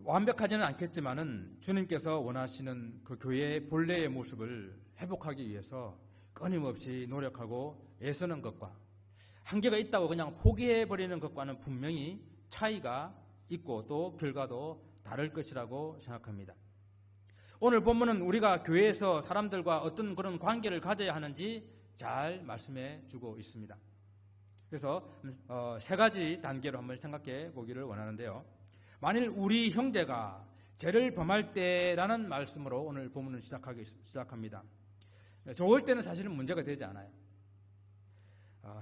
완벽하지는 않겠지만은 주님께서 원하시는 그 교회의 본래의 모습을 회복하기 위해서 끊임없이 노력하고 애쓰는 것과 한계가 있다고 그냥 포기해버리는 것과는 분명히 차이가 있고 또 결과도 다를 것이라고 생각합니다. 오늘 본문은 우리가 교회에서 사람들과 어떤 그런 관계를 가져야 하는지 잘 말씀해 주고 있습니다. 그래서 세 가지 단계로 한번 생각해 보기를 원하는데요. 만일 우리 형제가 죄를 범할 때라는 말씀으로 오늘 본문을 시작합니다. 좋을 때는 사실은 문제가 되지 않아요.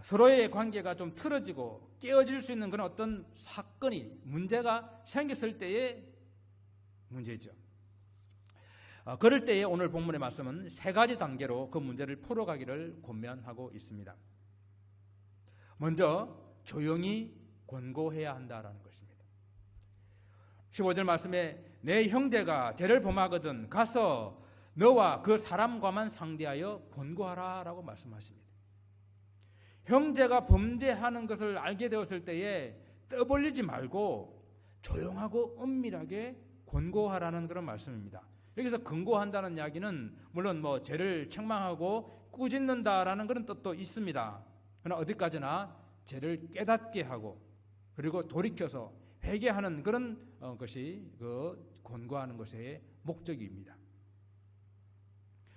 서로의 관계가 좀 틀어지고 깨어질 수 있는 그런 어떤 사건이 문제가 생겼을 때의 문제죠. 그럴 때에 오늘 본문의 말씀은 세 가지 단계로 그 문제를 풀어가기를 권면하고 있습니다. 먼저 조용히 권고해야 한다라는 것입니다. 15절 말씀에 내 형제가 죄를 범하거든 가서 너와 그 사람과만 상대하여 권고하라 라고 말씀하십니다. 형제가 범죄하는 것을 알게 되었을 때에 떠벌리지 말고 조용하고 은밀하게 권고하라는 그런 말씀입니다. 여기서 권고한다는 이야기는 물론 죄를 책망하고 꾸짖는다라는 그런 뜻도 있습니다. 그러나 어디까지나 죄를 깨닫게 하고 그리고 돌이켜서 회개하는 그런 것이 그 권고하는 것의 목적입니다.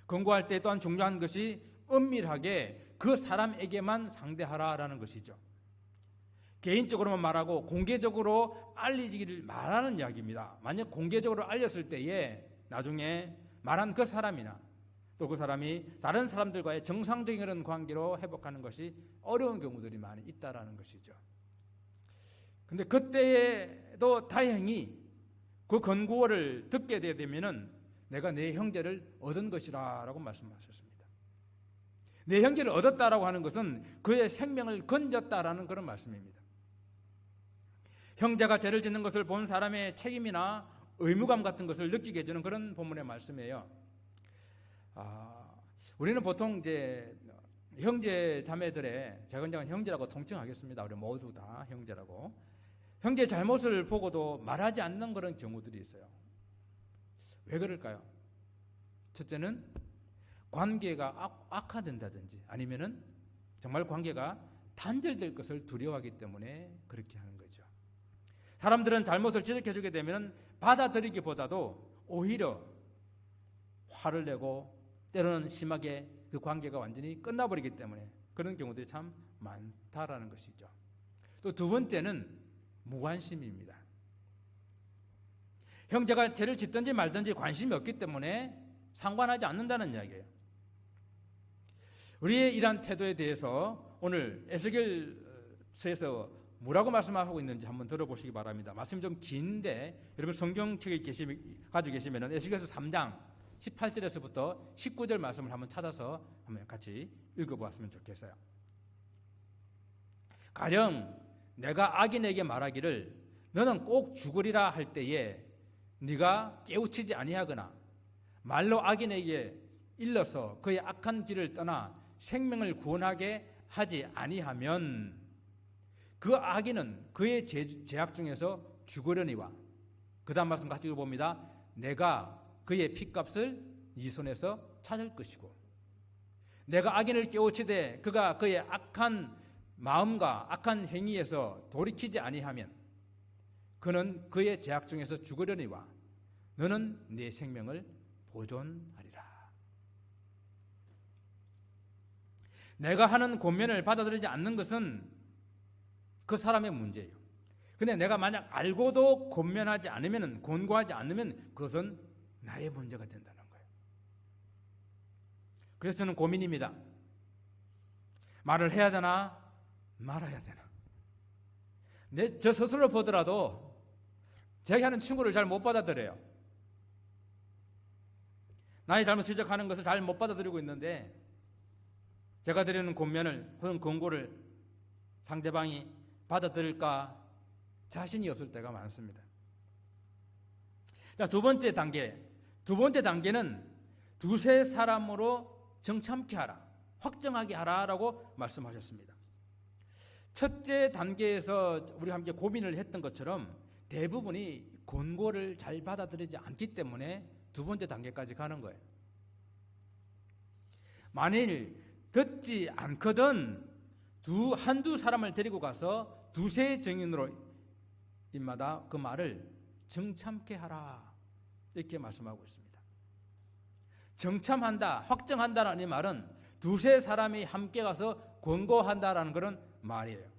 권고할 때 또한 중요한 것이 은밀하게 그 사람에게만 상대하라라는 것이죠. 개인적으로만 말하고 공개적으로 알리기를 말하는 이야기입니다. 만약 공개적으로 알렸을 때에 나중에 말한 그 사람이나 또 그 사람이 다른 사람들과의 정상적인 그런 관계로 회복하는 것이 어려운 경우들이 많이 있다라는 것이죠. 근데 그때에도 다행히 그 권고를 듣게 되면은 내가 내 형제를 얻은 것이라고 말씀하셨습니다. 내 형제를 얻었다라고 하는 것은 그의 생명을 건졌다라는 그런 말씀입니다. 형제가 죄를 짓는 것을 본 사람의 책임이나 의무감 같은 것을 느끼게 해주는 그런 본문의 말씀이에요. 우리는 보통 이제 형제 자매들의 제가 그냥 형제라고 통칭하겠습니다. 우리 모두 다 형제라고. 형제 잘못을 보고도 말하지 않는 그런 경우들이 있어요. 왜 그럴까요? 첫째는 관계가 악화된다든지 아니면은 정말 관계가 단절될 것을 두려워하기 때문에 그렇게 하는 거죠. 사람들은 잘못을 지적해주게 되면 받아들이기보다도 오히려 화를 내고 때로는 심하게 그 관계가 완전히 끝나버리기 때문에 그런 경우들이 참 많다라는 것이죠. 또 두 번째는 무관심입니다. 형제가 죄를 짓든지 말든지 관심이 없기 때문에 상관하지 않는다는 이야기예요. 우리의 이러한 태도에 대해서 오늘 에스겔서에서 뭐라고 말씀하고 있는지 한번 들어보시기 바랍니다. 말씀이 좀 긴데 여러분 성경책에 가지고 계시면 에스겔서 3장 18절에서부터 19절 말씀을 한번 찾아서 한번 같이 읽어보았으면 좋겠어요. 가령 내가 악인에게 말하기를 너는 꼭 죽으리라 할 때에 네가 깨우치지 아니하거나 말로 악인에게 일러서 그의 악한 길을 떠나 생명을 구원하게 하지 아니하면 그 악인은 그의 죄악 중에서 죽으려니와 그 다음 말씀 같이 읽어봅니다. 내가 그의 핏값을 네 손에서 찾을 것이고 내가 악인을 깨우치되 그가 그의 악한 마음과 악한 행위에서 돌이키지 아니하면 그는 그의 죄악 중에서 죽으려니와 너는 네 생명을 보존하리라. 내가 하는 권면을 받아들이지 않는 것은 그 사람의 문제예요. 근데 내가 만약 알고도 권면하지 않으면, 권고하지 않으면 그것은 나의 문제가 된다는 거예요. 그래서 저는 고민입니다. 말을 해야 되나 말아야 되나. 저 스스로 보더라도 제가 하는 충고를 잘 못 받아들여요. 나의 잘못 지적하는 것을 잘 못 받아들이고 있는데 제가 드리는 권면을 혹은 권고를 상대방이 받아들일까 자신이 없을 때가 많습니다. 자, 두 번째 단계는 두세 사람으로 정참케 하라, 확정하게 하라라고 말씀하셨습니다. 첫째 단계에서 우리 함께 고민을 했던 것처럼 대부분이 권고를 잘 받아들이지 않기 때문에 두 번째 단계까지 가는 거예요. 만일 듣지 않거든 한두 사람을 데리고 가서 두세 증인으로 인마다 그 말을 정참케 하라, 이렇게 말씀하고 있습니다. 정참한다, 확정한다라는 이 말은 두세 사람이 함께 가서 권고한다라는 그런 말이에요.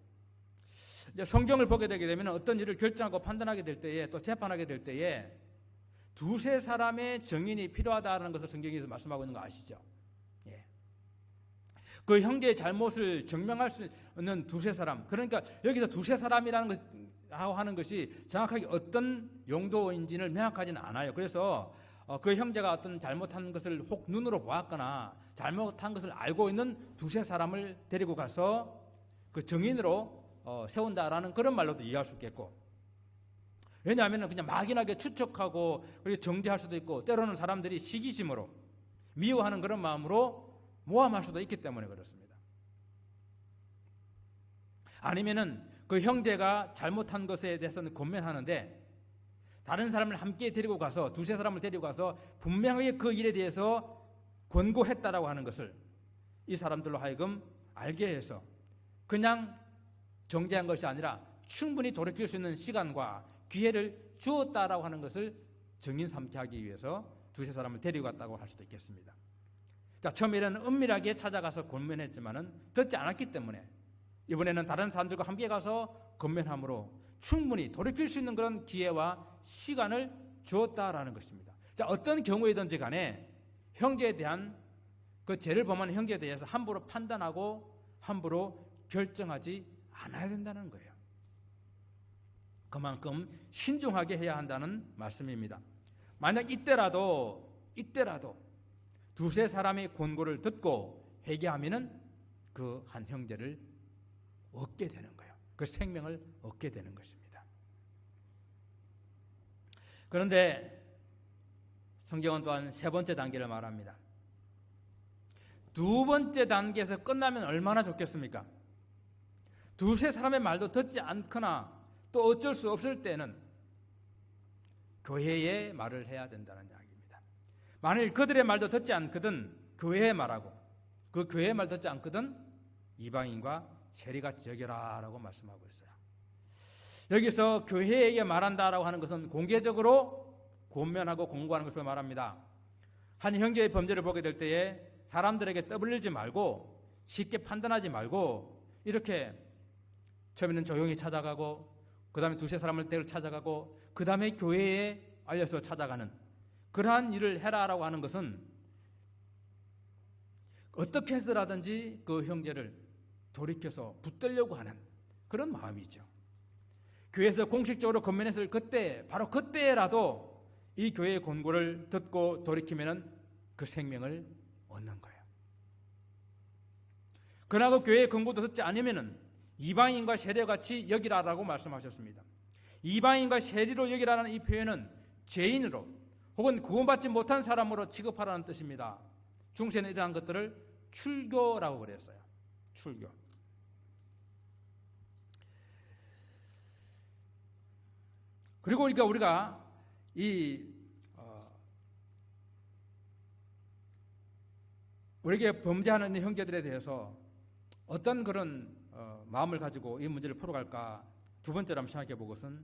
이제 성경을 보게 되게 되면 어떤 일을 결정하고 판단하게 될 때에, 또 재판하게 될 때에 두세 사람의 증인이 필요하다는 것을 성경에서 말씀하고 있는 거 아시죠? 예. 그 형제의 잘못을 증명할 수 있는 두세 사람, 그러니까 여기서 두세 사람이라는 것 하는 것이 정확하게 어떤 용도인지를 명확하지는 않아요. 그래서 그 형제가 어떤 잘못한 것을 혹 눈으로 보았거나 잘못한 것을 알고 있는 두세 사람을 데리고 가서 그 증인으로 세운다라는 그런 말로도 이해할 수 있겠고, 왜냐하면 그냥 막연하게 추측하고 그리고 정죄할 수도 있고, 때로는 사람들이 시기심으로 미워하는 그런 마음으로 모함할 수도 있기 때문에 그렇습니다. 아니면은 그 형제가 잘못한 것에 대해서는 권면하는데 다른 사람을 함께 데리고 가서, 두세 사람을 데리고 가서 분명하게 그 일에 대해서 권고했다라고 하는 것을 이 사람들로 하여금 알게 해서 그냥 정죄한 것이 아니라 충분히 돌이킬 수 있는 시간과 기회를 주었다라고 하는 것을 증인 삼게 하기 위해서 두세 사람을 데리고 갔다고 할 수도 있겠습니다. 자, 처음에는 은밀하게 찾아가서 권면했지만은 듣지 않았기 때문에 이번에는 다른 사람들과 함께 가서 권면함으로 충분히 돌이킬 수 있는 그런 기회와 시간을 주었다라는 것입니다. 자, 어떤 경우이든지 간에 형제에 대한 그 죄를 범하는 형제에 대해서 함부로 판단하고 함부로 결정하지 않아야 된다는 거예요. 그만큼 신중하게 해야 한다는 말씀입니다. 만약 이때라도 두세 사람의 권고를 듣고 회개하면은 그 한 형제를 얻게 되는 거예요. 그 생명을 얻게 되는 것입니다. 그런데 성경은 또한 세 번째 단계를 말합니다. 두 번째 단계에서 끝나면 얼마나 좋겠습니까? 두세 사람의 말도 듣지 않거나 또 어쩔 수 없을 때는 교회의 말을 해야 된다는 이야기입니다. 만일 그들의 말도 듣지 않거든 교회의 말하고, 그 교회의 말 듣지 않거든 이방인과 세리같이 여겨라 라고 말씀하고 있어요. 여기서 교회에게 말한다라고 하는 것은 공개적으로 권면하고 공고하는 것을 말합니다. 한 형제의 범죄를 보게 될 때에 사람들에게 떠벌리지 말고 쉽게 판단하지 말고 이렇게 처음에는 조용히 찾아가고 그 다음에 두세 사람을 데리고 찾아가고 그 다음에 교회에 알려서 찾아가는 그러한 일을 해라라고 하는 것은 어떻게 해서라든지 그 형제를 돌이켜서 붙들려고 하는 그런 마음이죠. 교회에서 공식적으로 권면했을 그때, 바로 그때라도 이 교회의 권고를 듣고 돌이키면은 그 생명을 얻는 거예요. 그러나 그 교회의 권고도 듣지 않으면은 이방인과 세리같이 여기라라고 말씀하셨습니다. 이방인과 세리로 여기라는 이 표현은 죄인으로 혹은 구원받지 못한 사람으로 취급하라는 뜻입니다. 중세는 이러한 것들을 출교라고 그랬어요. 출교. 그리고 우리가 우리에게 범죄하는 형제들에 대해서 어떤 그런 마음을 가지고 이 문제를 풀어갈까? 두 번째로 한번 생각해 볼 것은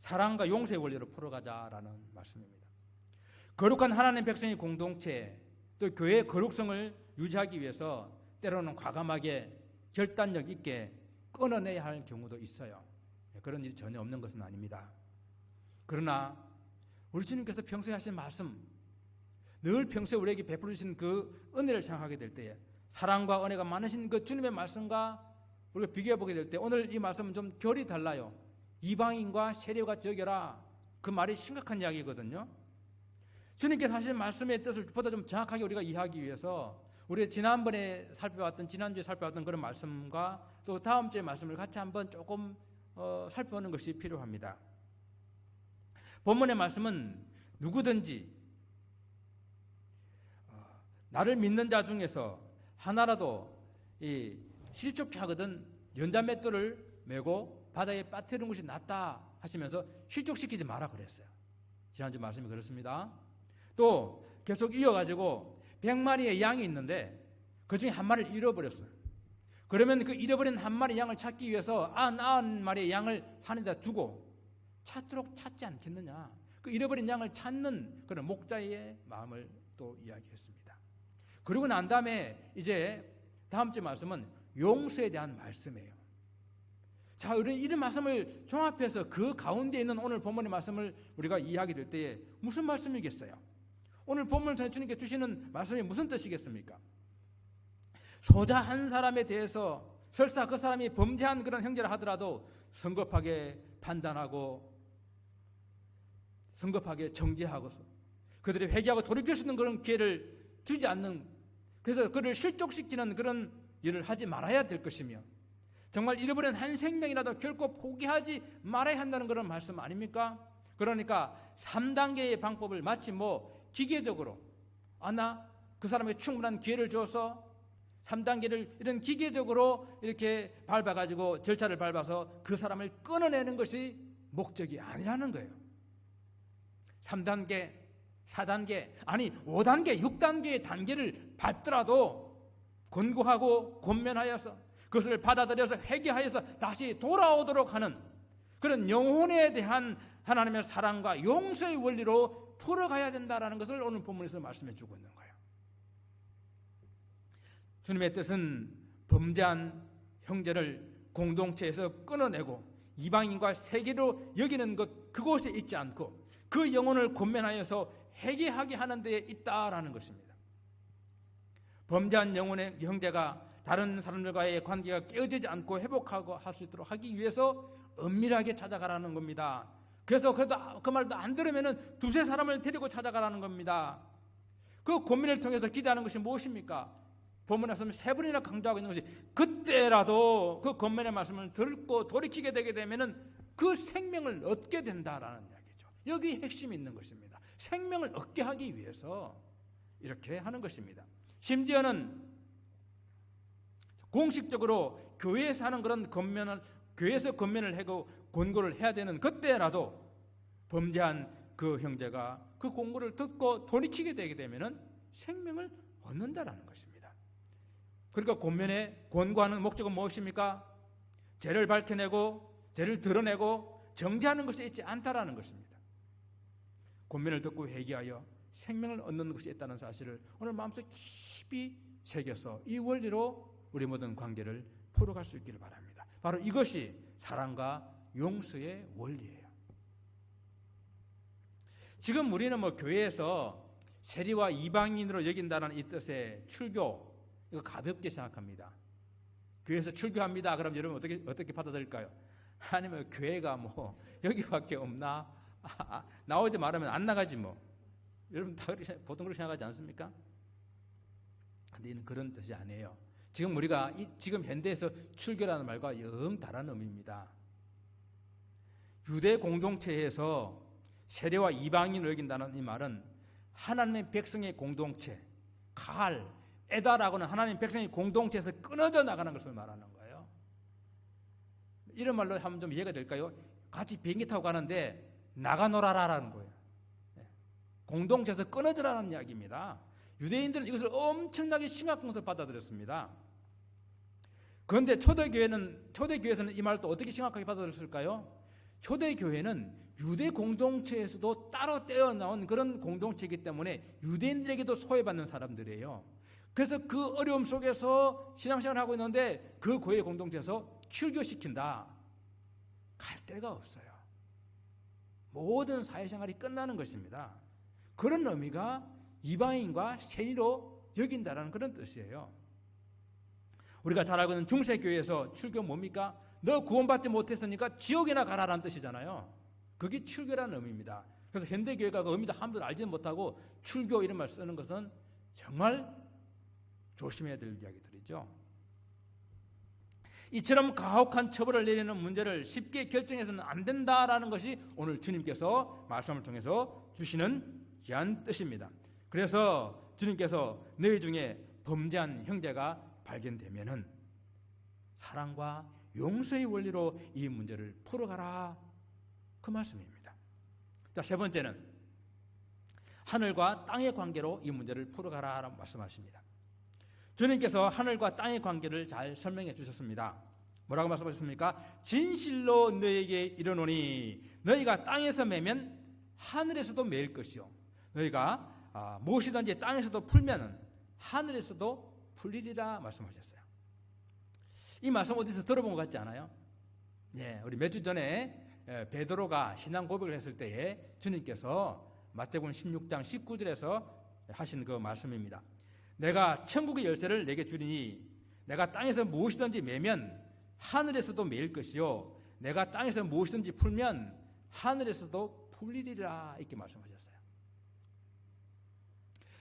사랑과 용서의 원리로 풀어가자라는 말씀입니다. 거룩한 하나님 백성의 공동체, 또 교회의 거룩성을 유지하기 위해서 때로는 과감하게 결단력 있게 끊어내야 할 경우도 있어요. 그런 일이 전혀 없는 것은 아닙니다. 그러나 우리 주님께서 평소에 하신 말씀, 늘 평소에 우리에게 베풀어 주신 그 은혜를 생각하게 될 때에 사랑과 은혜가 많으신 그 주님의 말씀과 우리가 비교해 보게 될 때 오늘 이 말씀은 좀 결이 달라요. 이방인과 세리와 여겨라. 그 말이 심각한 이야기거든요. 주님께서 하신 말씀의 뜻을 보다 좀 정확하게 우리가 이해하기 위해서 우리 지난주에 살펴봤던 그런 말씀과 또 다음 주의 말씀을 같이 한번 조금 살펴보는 것이 필요합니다. 본문의 말씀은 누구든지 나를 믿는 자 중에서 하나라도 실족해 하거든 연자맷돌을 메고 바다에 빠뜨리는 것이 낫다 하시면서 실족시키지 마라 그랬어요. 지난주 말씀이 그렇습니다. 또 계속 이어가지고 100마리의 양이 있는데 그 중에 한 마리를 잃어버렸어요. 그러면 그 잃어버린 한 마리 양을 찾기 위해서 99마리의 양을 산에다 두고 찾도록 찾지 않겠느냐. 그 잃어버린 양을 찾는 그런 목자의 마음을 또 이야기했습니다. 그러고 난 다음에 이제 다음 주 말씀은 용서에 대한 말씀이에요. 자, 이런 말씀을 종합해서 그 가운데 있는 오늘 본문의 말씀을 우리가 이해하게 될 때에 무슨 말씀이겠어요? 오늘 본문을 통해 주님께 주시는 말씀이 무슨 뜻이겠습니까? 소자 한 사람에 대해서 설사 그 사람이 범죄한 그런 형제라 하더라도 성급하게 판단하고 성급하게 정죄하고서 그들이 회개하고 돌이킬 수 있는 그런 기회를 주지 않는, 그래서 그를 실족시키는 그런 일을 하지 말아야 될 것이며 정말 잃어버린 한 생명이라도 결코 포기하지 말아야 한다는 그런 말씀 아닙니까? 그러니까 3단계의 방법을 마치 기계적으로 나 그 사람에게 충분한 기회를 줘서 3단계를 이런 기계적으로 이렇게 밟아가지고 절차를 밟아서 그 사람을 끊어내는 것이 목적이 아니라는 거예요. 3단계, 4단계, 아니 5단계, 6단계의 단계를 밟더라도 권고하고 권면하여서 그것을 받아들여서 회개하여서 다시 돌아오도록 하는 그런 영혼에 대한 하나님의 사랑과 용서의 원리로 풀어가야 된다는 것을 오늘 본문에서 말씀해 주고 있는 거예요. 주님의 뜻은 범죄한 형제를 공동체에서 끊어내고 이방인과 세계로 여기는 것, 그곳에 있지 않고 그 영혼을 권면하여서 회개하게 하는 데에 있다라는 것입니다. 범죄한 영혼의 형제가 다른 사람들과의 관계가 깨어지지 않고 회복하고 할 수 있도록 하기 위해서 은밀하게 찾아가라는 겁니다. 그래서 그 말도 안 들으면은 두세 사람을 데리고 찾아가라는 겁니다. 그 고민을 통해서 기대하는 것이 무엇입니까? 본문에서 세 번이나 강조하고 있는 것이 그때라도 그 권면의 말씀을 듣고 돌이키게 되게 되면은 그 생명을 얻게 된다라는 이야기죠. 여기 핵심이 있는 것입니다. 생명을 얻게 하기 위해서 이렇게 하는 것입니다. 심지어는 공식적으로 교회에서 하는 그런 권면을, 교회에서 권면을 하고 권고를 해야 되는 그때라도 범죄한 그 형제가 그 권고를 듣고 돌이키게 되게 되면은 생명을 얻는다라는 것입니다. 그러니까 권면에 권고하는 목적은 무엇입니까? 죄를 밝혀내고 죄를 드러내고 정죄하는 것에 있지 않다라는 것입니다. 권면을 듣고 회개하여 생명을 얻는 것이 있다는 사실을 오늘 마음속에 깊이 새겨서 이 원리로 우리 모든 관계를 풀어갈 수 있기를 바랍니다. 바로 이것이 사랑과 용서의 원리예요. 지금 우리는 교회에서 세리와 이방인으로 여긴다는 이 뜻의 출교, 이거 가볍게 생각합니다. 교회에서 출교합니다. 그럼 여러분 어떻게 받아들일까요? 아니면 교회가 여기밖에 없나? 나오지 말하면 안 나가지 여러분 다 보통 그렇게 생각하지 않습니까? 근데 이는 그런 뜻이 아니에요. 지금 우리가 지금 현대에서 출교라는 말과 영 다른 의미입니다. 유대 공동체에서 세례와 이방인을 여긴다는 이 말은 하나님의 백성의 공동체, 에다라고는 하나님 백성의 공동체에서 끊어져 나가는 것을 말하는 거예요. 이런 말로 하면 좀 이해가 될까요? 같이 비행기 타고 가는데 나가 놀아라라는 거예요. 공동체에서 끊어져라는 이야기입니다. 유대인들은 이것을 엄청나게 심각한 것을 받아들였습니다. 그런데 초대교회에서는 이 말을 또 어떻게 심각하게 받아들였을까요? 초대교회는 유대 공동체에서도 따로 떼어나온 그런 공동체이기 때문에 유대인들에게도 소외받는 사람들이에요. 그래서 그 어려움 속에서 신앙생활을 하고 있는데 그 교회 공동체에서 출교시킨다. 갈 데가 없어요. 모든 사회생활이 끝나는 것입니다. 그런 의미가 이방인과 세리로 여긴다라는 그런 뜻이에요. 우리가 잘 알고 있는 중세교회에서 출교 뭡니까? 너 구원받지 못했으니까 지옥이나 가라라는 뜻이잖아요. 그게 출교라는 의미입니다. 그래서 현대교회가 그 의미도 함부로 알지는 못하고 출교 이런 말 쓰는 것은 정말 조심해야 될 이야기들이죠. 이처럼 가혹한 처벌을 내리는 문제를 쉽게 결정해서는 안 된다라는 것이 오늘 주님께서 말씀을 통해서 주시는 귀한 뜻입니다. 그래서 주님께서 너희 중에 범죄한 형제가 발견되면은 사랑과 용서의 원리로 이 문제를 풀어가라 그 말씀입니다. 자, 세 번째는 하늘과 땅의 관계로 이 문제를 풀어가라라고 말씀하십니다. 주님께서 하늘과 땅의 관계를 잘 설명해 주셨습니다. 뭐라고 말씀하셨습니까? 진실로 너에게 이르노니 너희가 땅에서 매면 하늘에서도 매일 것이요 너희가 무엇이든지 땅에서도 풀면 하늘에서도 풀리리라 말씀하셨어요. 이 말씀 어디서 들어본 것 같지 않아요? 예, 우리 몇 주 전에 베드로가 신앙 고백을 했을 때에 주님께서 마태복음 16장 19절에서 하신 그 말씀입니다. 내가 천국의 열쇠를 내게 주리니 내가 땅에서 무엇이든지 매면 하늘에서도 매일 것이요 내가 땅에서 무엇이든지 풀면 하늘에서도 풀리리라 이렇게 말씀하셨어요.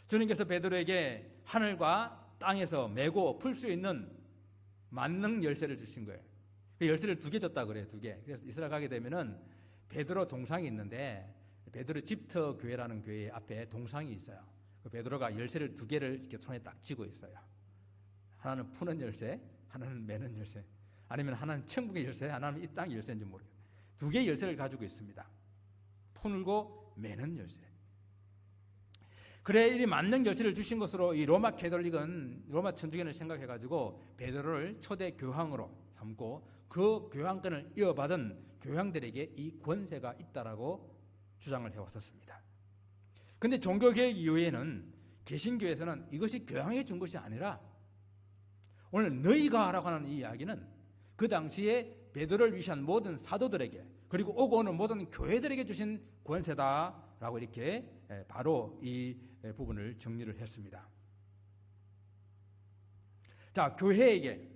주님께서 베드로에게 하늘과 땅에서 매고 풀 수 있는 만능 열쇠를 주신 거예요. 그 열쇠를 2개 줬다 그래요. 2개. 그래서 이스라엘 가게 되면은 베드로 동상이 있는데 베드로 집터 교회라는 교회 앞에 동상이 있어요. 그 베드로가 열쇠를 2개를 이렇게 손에 딱 쥐고 있어요. 하나는 푸는 열쇠, 하나는 매는 열쇠. 아니면 하나는 천국의 열쇠, 하나는 이 땅의 열쇠인지 모르겠어요. 2개의 열쇠를 가지고 있습니다. 풀고 매는 열쇠. 그래 이 만능 열쇠를 주신 것으로 이 로마 캐톨릭은 로마 천주교를 생각해가지고 베드로를 초대 교황으로 삼고 그 교황권을 이어받은 교황들에게 이 권세가 있다라고 주장을 해왔었습니다. 그런데 종교개혁 이후에는 개신교에서는 이것이 교황이 준 것이 아니라 오늘 너희가 하라고 하는 이 이야기는 그 당시에 베드로를 위시한 모든 사도들에게 그리고 오고 오는 모든 교회들에게 주신 권세다라고 이렇게 바로 이 부분을 정리를 했습니다. 자, 교회에게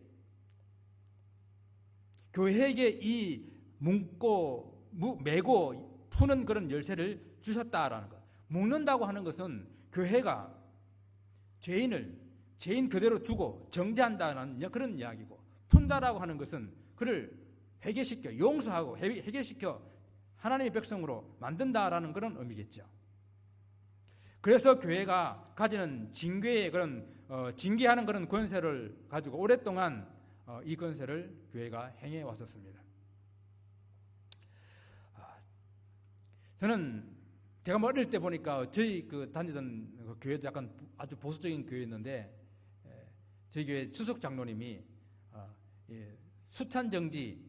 이 매고 푸는 그런 열쇠를 주셨다라는 것. 묶는다고 하는 것은 교회가 죄인 그대로 두고 정죄한다는 그런 이야기고, 푼다라고 하는 것은 그를 회개시켜 용서하고 회개시켜 하나님의 백성으로 만든다라는 그런 의미겠죠. 그래서 교회가 가지는 징계의 그런 징계하는 그런 권세를 가지고 오랫동안 이 권세를 교회가 행해 왔었습니다. 저는 제가 어릴 때 보니까 저희 그 다니던 그 교회도 약간 아주 보수적인 교회였는데 저희 교회 추석 장로님이 수찬 정지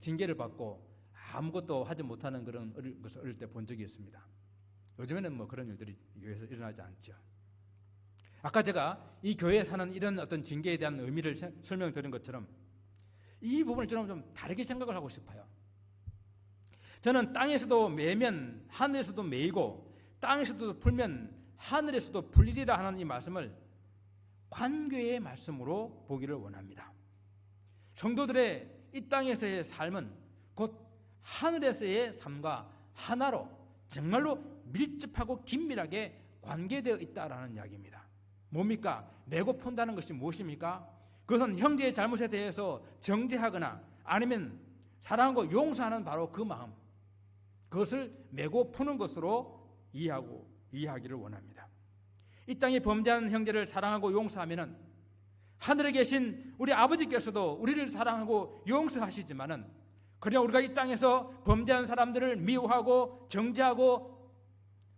징계를 받고 아무것도 하지 못하는 그런 것을 어릴 때 본 적이 있습니다. 요즘에는 뭐 그런 일들이 교회에서 일어나지 않죠. 아까 제가 이 교회에 사는 이런 어떤 징계에 대한 의미를 설명드린 것처럼 이 부분을 저는 좀 다르게 생각을 하고 싶어요. 저는 땅에서도 매면 하늘에서도 매이고 땅에서도 풀면 하늘에서도 풀리리라 하는 이 말씀을 관계의 말씀으로 보기를 원합니다. 성도들의 이 땅에서의 삶은 곧 하늘에서의 삶과 하나로 정말로 밀접하고 긴밀하게 관계되어 있다라는 이야기입니다. 뭡니까? 매고 푼다는 것이 무엇입니까? 그것은 형제의 잘못에 대해서 정죄하거나 아니면 사랑하고 용서하는 바로 그 마음, 그것을 매고 푸는 것으로 이해하기를 원합니다. 이 땅에 범죄하는 형제를 사랑하고 용서하면은 하늘에 계신 우리 아버지께서도 우리를 사랑하고 용서하시지만은 그냥 우리가 이 땅에서 범죄한 사람들을 미워하고 정죄하고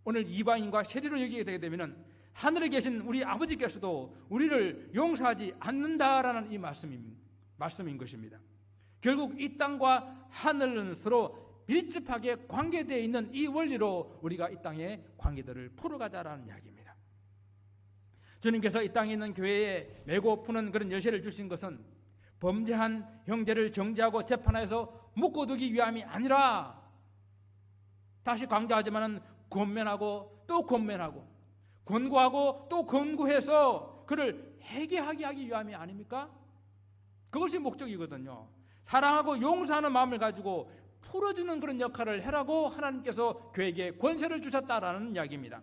오늘 이방인과 세리로 여기게 되게 되면은 하늘에 계신 우리 아버지께서도 우리를 용서하지 않는다라는 이 말씀인 것입니다. 결국 이 땅과 하늘은 서로 밀접하게 관계되어 있는 이 원리로 우리가 이 땅의 관계들을 풀어가자라는 이야기입니다. 주님께서 이 땅에 있는 교회에 매고 푸는 그런 열쇠를 주신 것은 범죄한 형제를 정죄하고 재판해서 묶어두기 위함이 아니라 다시 강조하지만 권면하고 또 권면하고 권고하고 또 권고해서 그를 회개하게 하기 위함이 아닙니까? 그것이 목적이거든요. 사랑하고 용서하는 마음을 가지고 풀어주는 그런 역할을 해라고 하나님께서 교회에게 권세를 주셨다라는 이야기입니다.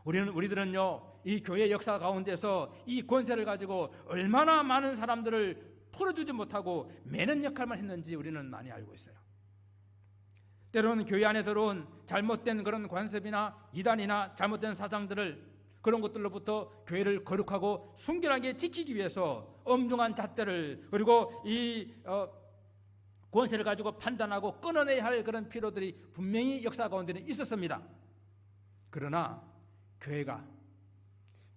우리들은요 이 교회 역사 가운데서 이 권세를 가지고 얼마나 많은 사람들을 풀어주지 못하고 매는 역할만 했는지 우리는 많이 알고 있어요. 때로는 교회 안에 들어온 잘못된 그런 관습이나 이단이나 잘못된 사상들을 그런 것들로부터 교회를 거룩하고 순결하게 지키기 위해서 엄중한 잣대를 그리고 이 권세를 가지고 판단하고 끊어내야 할 그런 필요들이 분명히 역사 가운데는 있었습니다. 그러나 교회가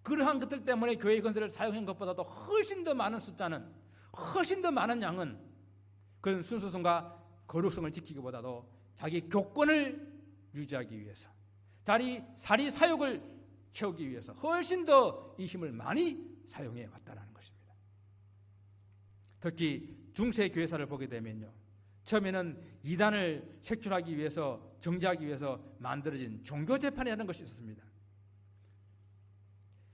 그러한 것들 때문에 교회의 권세를 사용한 것보다도 훨씬 더 많은 숫자는, 훨씬 더 많은 양은 그런 순수성과 거룩성을 지키기보다도 자기 교권을 유지하기 위해서, 자기 사리 사욕을 채우기 위해서 훨씬 더 이 힘을 많이 사용해 왔다는 것입니다. 특히 중세 교회사를 보게 되면요, 처음에는 이단을 색출하기 위해서, 정죄하기 위해서 만들어진 종교재판이라는 것이 있었습니다.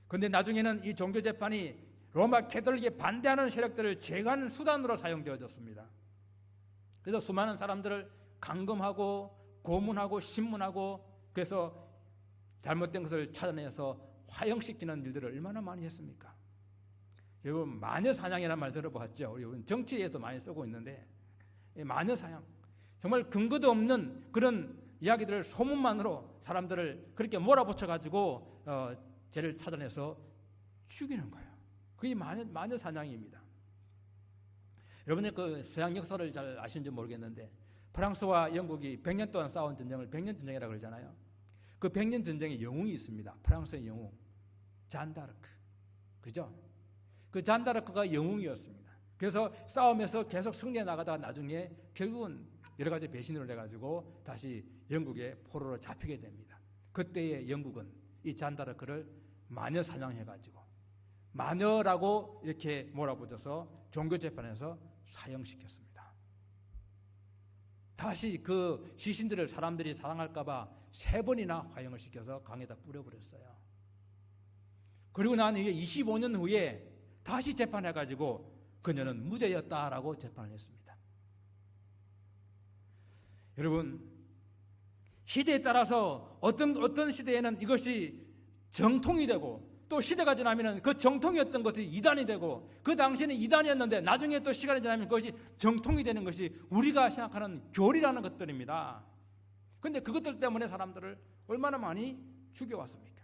그런데 나중에는 이 종교재판이 로마 캐톨릭에 반대하는 세력들을 제거하는 수단으로 사용되어졌습니다. 그래서 수많은 사람들을 감금하고 고문하고 신문하고, 그래서 잘못된 것을 찾아내서 화형시키는 일들을 얼마나 많이 했습니까? 여러분, 마녀사냥이라는 말 들어보셨죠? 우리 정치에도 많이 쓰고 있는데, 마녀사냥, 정말 근거도 없는 그런 이야기들을 소문만으로 사람들을 그렇게 몰아붙여가지고 죄를 찾아내서 죽이는 거예요. 그게 마녀사냥입니다. 여러분이 그 서양 역사를 잘 아시는지 모르겠는데, 프랑스와 영국이 100년 동안 싸운 전쟁을 100년 전쟁이라고 그러잖아요. 그 100년 전쟁에 영웅이 있습니다. 프랑스의 영웅, 잔다르크. 그죠? 그 잔다르크가 영웅이었습니다. 그래서 싸움에서 계속 승리해 나가다가 나중에 결국은 여러 가지 배신을 해가지고 다시 영국의 포로로 잡히게 됩니다. 그때의 영국은 이 잔다르크를 마녀 사냥해가지고 마녀라고 이렇게 몰아붙여서 종교재판에서 사형시켰습니다. 다시 그 시신들을 사람들이 사랑할까봐 3번이나 화형을 시켜서 강에다 뿌려버렸어요. 그리고 난 이게 25년 후에 다시 재판해가지고 그녀는 무죄였다라고 재판을 했습니다. 여러분, 시대에 따라서 어떤 시대에는 이것이 정통이 되고, 또 시대가 지나면 그 정통이었던 것이 이단이 되고, 그 당시에는 이단이었는데 나중에 또 시간이 지나면 그것이 정통이 되는 것이 우리가 생각하는 교리라는 것들입니다. 그런데 그것들 때문에 사람들을 얼마나 많이 죽여왔습니까?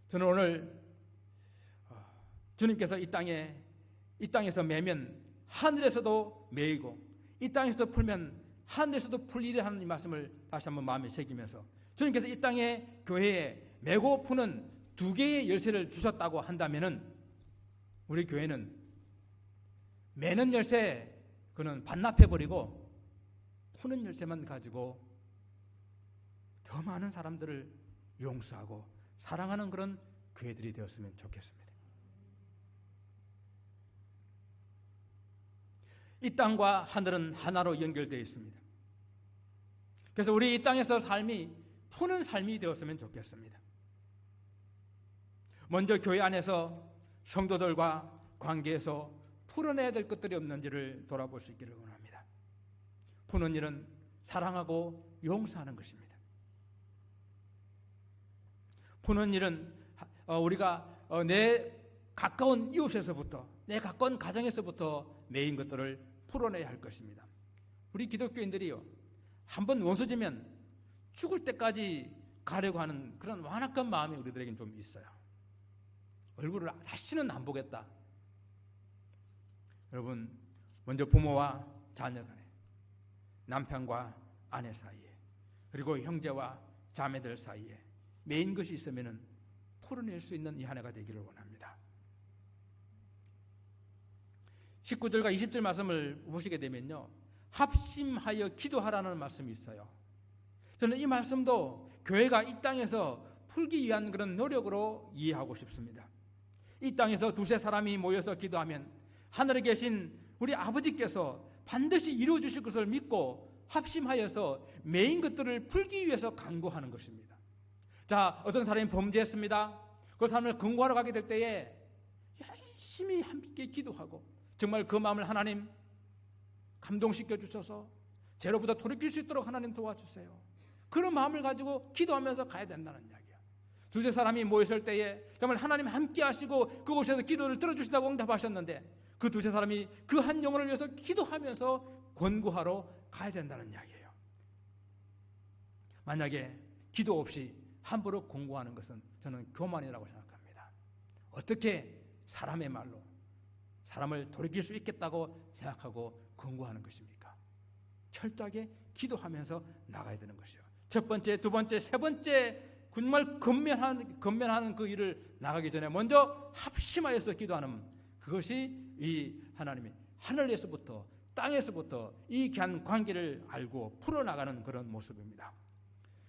저는 오늘 주님께서 이 땅에서 매면 하늘에서도 매이고, 이 땅에서도 풀면 하늘에서도 풀리리 하는 이 말씀을 다시 한번 마음에 새기면서, 주님께서 이 땅에 교회에 매고 푸는 2개의 열쇠를 주셨다고 한다면은, 우리 교회는 매는 열쇠 그는 반납해버리고 푸는 열쇠만 가지고 더 많은 사람들을 용서하고 사랑하는 그런 교회들이 되었으면 좋겠습니다. 이 땅과 하늘은 하나로 연결되어 있습니다. 그래서 우리 이 땅에서 삶이 푸는 삶이 되었으면 좋겠습니다. 먼저 교회 안에서 성도들과 관계에서 풀어내야 될 것들이 없는지를 돌아볼 수 있기를 원합니다. 푸는 일은 사랑하고 용서하는 것입니다. 푸는 일은 우리가 내 가까운 이웃에서부터, 내 가까운 가정에서부터 매인 것들을 풀어내야 할 것입니다. 우리 기독교인들이요, 한번 원수지면 죽을 때까지 가려고 하는 그런 완악한 마음이 우리들에게는 좀 있어요. 얼굴을 다시는 안 보겠다. 여러분, 먼저 부모와 자녀 간에, 남편과 아내 사이에, 그리고 형제와 자매들 사이에 매인 것이 있으면 풀어낼 수 있는 이 한 해가 되기를 원합니다. 19절과 20절 말씀을 보시게 되면요, 합심하여 기도하라는 말씀이 있어요. 저는 이 말씀도 교회가 이 땅에서 풀기 위한 그런 노력으로 이해하고 싶습니다. 이 땅에서 2-3 사람이 모여서 기도하면 하늘에 계신 우리 아버지께서 반드시 이루어 주실 것을 믿고 합심하여서 매인 것들을 풀기 위해서 간구하는 것입니다. 자, 어떤 사람이 범죄했습니다. 그 사람을 근거하러 가게 될 때에 열심히 함께 기도하고, 정말 그 마음을 하나님 감동시켜 주셔서 죄로부터 돌이킬 수 있도록 하나님 도와주세요. 그런 마음을 가지고 기도하면서 가야 된다는 이야기야. 2-3 사람이 모였을 때에 정말 하나님 함께 하시고 그곳에서 기도를 들어주신다고 응답하셨는데, 그 2-3 사람이 그 한 영혼을 위해서 기도하면서 권고하러 가야 된다는 이야기예요. 만약에 기도 없이 함부로 권고하는 것은 저는 교만이라고 생각합니다. 어떻게 사람의 말로, 사람을 돌이킬 수 있겠다고 생각하고 권고하는 것입니까? 철저하게 기도하면서 나가야 되는 것이요. 첫 번째, 두 번째, 세 번째 정말 건면하는 그 일을 나가기 전에 먼저 합심하여서 기도하는 그것이 이 하나님이 하늘에서부터 땅에서부터 이 귀한 관계를 알고 풀어나가는 그런 모습입니다.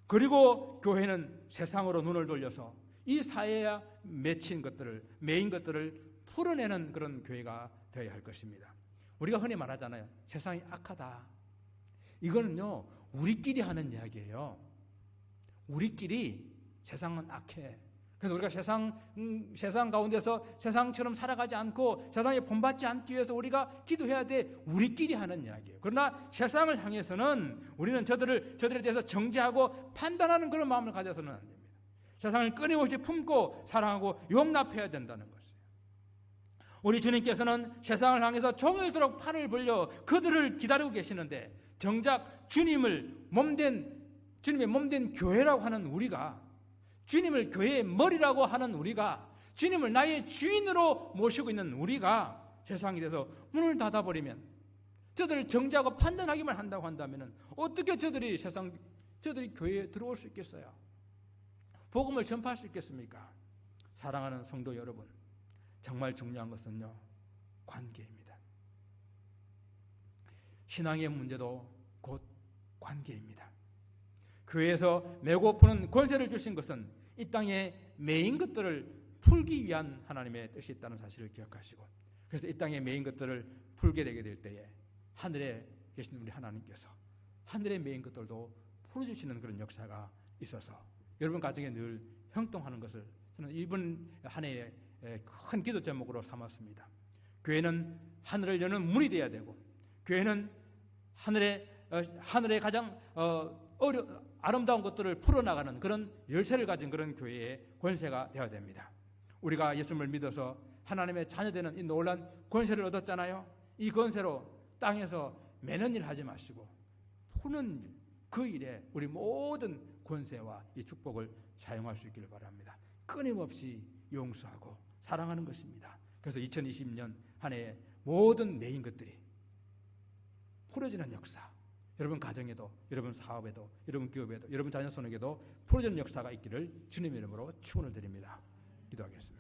그리고 교회는 세상으로 눈을 돌려서 이 사회에 맺힌 것들을, 매인 것들을 풀어내는 그런 교회가 되어야 할 것입니다. 우리가 흔히 말하잖아요. 세상이 악하다. 이거는요, 우리끼리 하는 이야기예요. 우리끼리 세상은 악해. 그래서 우리가 세상 가운데서 세상처럼 살아가지 않고 세상에 본받지 않기 위해서 우리가 기도해야 돼. 우리끼리 하는 이야기예요. 그러나 세상을 향해서는 우리는 저들에 대해서 정죄하고 판단하는 그런 마음을 가져서는 안 됩니다. 세상을 끊임없이 품고 사랑하고 용납해야 된다는 것이에요. 우리 주님께서는 세상을 향해서 종일토록 팔을 벌려 그들을 기다리고 계시는데 정작 주님의 몸된 교회라고 하는 우리가, 주님을 교회의 머리라고 하는 우리가, 주님을 나의 주인으로 모시고 있는 우리가 세상에 대해서 문을 닫아버리면, 저들을 정죄하고 판단하기만 한다고 한다면 어떻게 저들이 교회에 들어올 수 있겠어요? 복음을 전파할 수 있겠습니까? 사랑하는 성도 여러분, 정말 중요한 것은요, 관계입니다. 신앙의 문제도 곧 관계입니다. 교회에서 메고 푸는 권세를 주신 것은 이 땅에 메인 것들을 풀기 위한 하나님의 뜻이 있다는 사실을 기억하시고, 그래서 이 땅에 메인 것들을 풀게 되게 될 때에 하늘에 계신 우리 하나님께서 하늘의 메인 것들도 풀어주시는 그런 역사가 있어서 여러분 가정에 늘 형통하는 것을 저는 이번 한 해의 큰 기도 제목으로 삼았습니다. 교회는 하늘을 여는 문이 되어야 되고, 교회는 하늘의 가장 아름다운 것들을 풀어나가는 그런 열쇠를 가진 그런 교회의 권세가 되어야 됩니다. 우리가 예수님을 믿어서 하나님의 자녀되는 이 놀라운 권세를 얻었잖아요. 이 권세로 땅에서 매는 일 하지 마시고 푸는 일, 그 일에 우리 모든 권세와 이 축복을 사용할 수 있기를 바랍니다. 끊임없이 용서하고 사랑하는 것입니다. 그래서 2020년 한 해의 모든 메인 것들이 풀어지는 역사, 여러분 가정에도, 여러분 사업에도, 여러분 기업에도, 여러분 자녀 손에게도 풀어지는 역사가 있기를 주님의 이름으로 축원을 드립니다. 기도하겠습니다.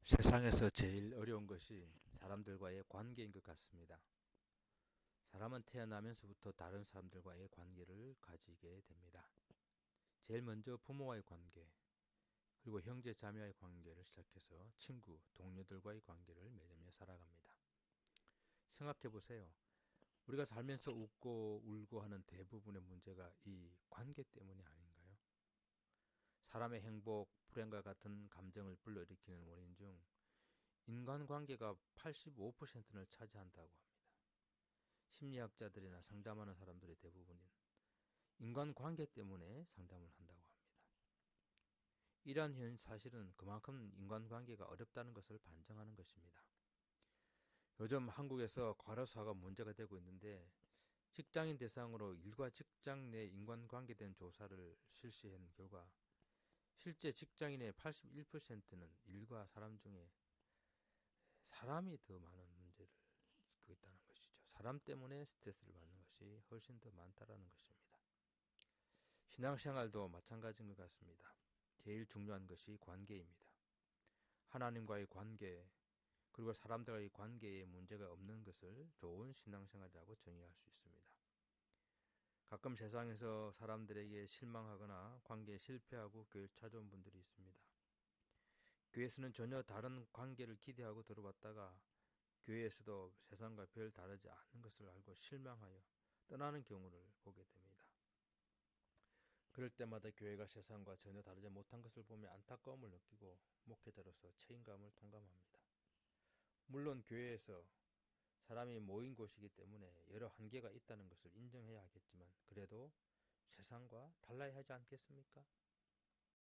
세상에서 제일 어려운 것이 사람들과의 관계인 것 같습니다. 사람은 태어나면서부터 다른 사람들과의 관계를 가지게 됩니다. 제일 먼저 부모와의 관계, 그리고 형제 자매와의 관계를 시작해서 친구, 동료들과의 관계를 맺으며 살아갑니다. 생각해 보세요. 우리가 살면서 웃고 울고 하는 대부분의 문제가 이 관계 때문이 아닌가요? 사람의 행복, 불행과 같은 감정을 불러일으키는 원인 중 인간관계가 85%를 차지한다고 합니다. 심리학자들이나 상담하는 사람들의 대부분은 인간관계 때문에 상담을 한다고 합니다. 이러한 사실은 그만큼 인간관계가 어렵다는 것을 반증하는 것입니다. 요즘 한국에서 과로사가 문제가 되고 있는데 직장인 대상으로 일과 직장 내 인간관계에 대한 조사를 실시한 결과 실제 직장인의 81%는 일과 사람 중에 사람이 더 많은 문제를 갖고 있다는 것이죠. 사람 때문에 스트레스를 받는 것이 훨씬 더 많다라는 것입니다. 신앙생활도 마찬가지인 것 같습니다. 제일 중요한 것이 관계입니다. 하나님과의 관계, 그리고 사람들과의 관계에 문제가 없는 것을 좋은 신앙생활이라고 정의할 수 있습니다. 가끔 세상에서 사람들에게 실망하거나 관계에 실패하고 교회를 찾아온 분들이 있습니다. 교회에서는 전혀 다른 관계를 기대하고 들어왔다가 교회에서도 세상과 별 다르지 않는 것을 알고 실망하여 떠나는 경우를 보게 됩니다. 그럴 때마다 교회가 세상과 전혀 다르지 못한 것을 보며 안타까움을 느끼고 목회자로서 책임감을 통감합니다. 물론 교회에서 사람이 모인 곳이기 때문에 여러 한계가 있다는 것을 인정해야 하겠지만 그래도 세상과 달라야 하지 않겠습니까?